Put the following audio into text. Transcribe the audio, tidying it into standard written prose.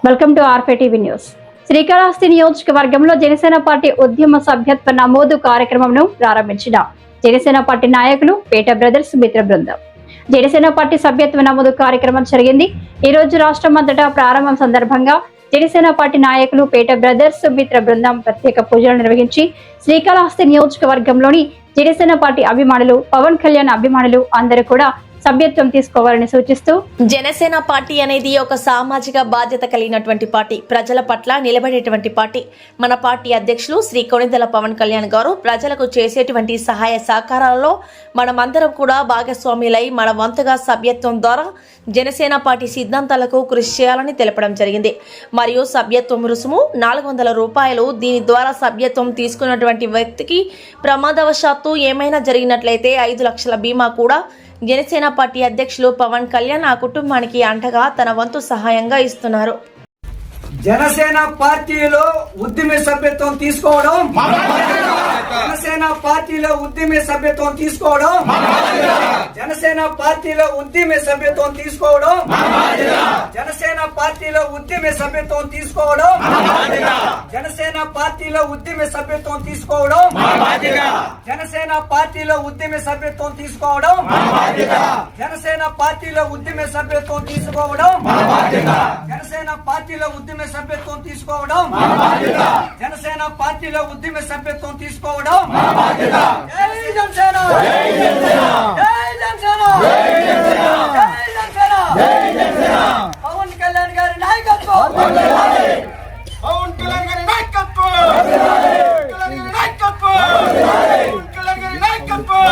Welcome to ఆర్ఫే TV news. Srikalahasti నియోజకవర్గంలో Janasena party ఉద్యమ సభ్యత్వ నమోదు కార్యక్రమంను ప్రారంభించిన జనసేన పార్టీ నాయకులు పేట బ్రదర్స్ మిత్ర బృందం. జనసేన పార్టీ సభ్యత్వ నమోదు కార్యక్రమం జరిగింది. ఈ రోజు రాష్ట్రం అంతటా ప్రారంభం సందర్భంగా జనసేన పార్టీ నాయకులు పేట బ్రదర్స్ మిత్ర బృందం ప్రత్యేక పూజలు నిర్వహించి శ్రీకాళహస్తి నియోజకవర్గంలోని జనసేన పార్టీ అభిమానులు, పవన్ కళ్యాణ్ అభిమానులు అందరూ కూడా సభ్యత్వం తీసుకోవాలని సూచిస్తూ, జనసేన పార్టీ అనేది ఒక సామాజిక బాధ్యత కలిగినటువంటి పార్టీ, ప్రజల పట్ల నిలబడేటువంటి పార్టీ. మన పార్టీ అధ్యక్షులు శ్రీ కొణిదెల పవన్ కళ్యాణ్ గారు ప్రజలకు చేసేటువంటి సహాయ సహకారాలలో మనమందరం కూడా భాగస్వాములై మన వంతుగా సభ్యత్వం ద్వారా జనసేన పార్టీ సిద్ధాంతాలకు కృషి చేయాలని తెలపడం జరిగింది. మరియు సభ్యత్వం రుసుము 400 రూపాయలు. దీని ద్వారా సభ్యత్వం తీసుకున్నటువంటి వ్యక్తికి ప్రమాదవశాత్తు ఏమైనా జరిగినట్లయితే 5 లక్షల బీమా కూడా జనసేన పార్టీ అధ్యక్షులు పవన్ కళ్యాణ్ ఆ కుటుంబానికి అండగా తన వంతు సహాయంగా ఇస్తున్నారు. జనసేన పార్టీలో ఉద్యమ సభ్యత్వం తీసుకోవడం, జనసేన పార్టీలో ఉద్యమ సభ్యత్వం తీసుకోవడం, జనసేన పార్టీలో ఉద్యమ సభ్యత్వం తీసుకోవడం, జనసేన పార్టీలో ఉద్యమ సభ్యత్వం తీసుకోవడం, జనసేన పార్టీలో ఉద్యమ సభ్యత్వం తీసుకోవడం, జనసేన పార్టీలో ఉద్యమ సభ్యత్వం తీసుకోవడం, జనసేన పార్టీలో ఉద్యమ సభ్యత్వం తీసుకోవడం, జనసేన పార్టీలో ఉద్యమ సభ్యత్వం తీసుకోవడం, జనసేన పార్టీలో ఉద్యమ సభ్యత్వం తీసుకోవడం. జై జనసేన, జై జనసేన, జై జనసేన. పవన్ కళ్యాణ్ గారి నాయకత్వం, పవన్ కళ్యాణ్ గారి నాయకత్వం, పవన్ కళ్యాణ్ గారి నాయకత్వం, పవన్ కళ్యాణ్ గారి నాయకత్వం.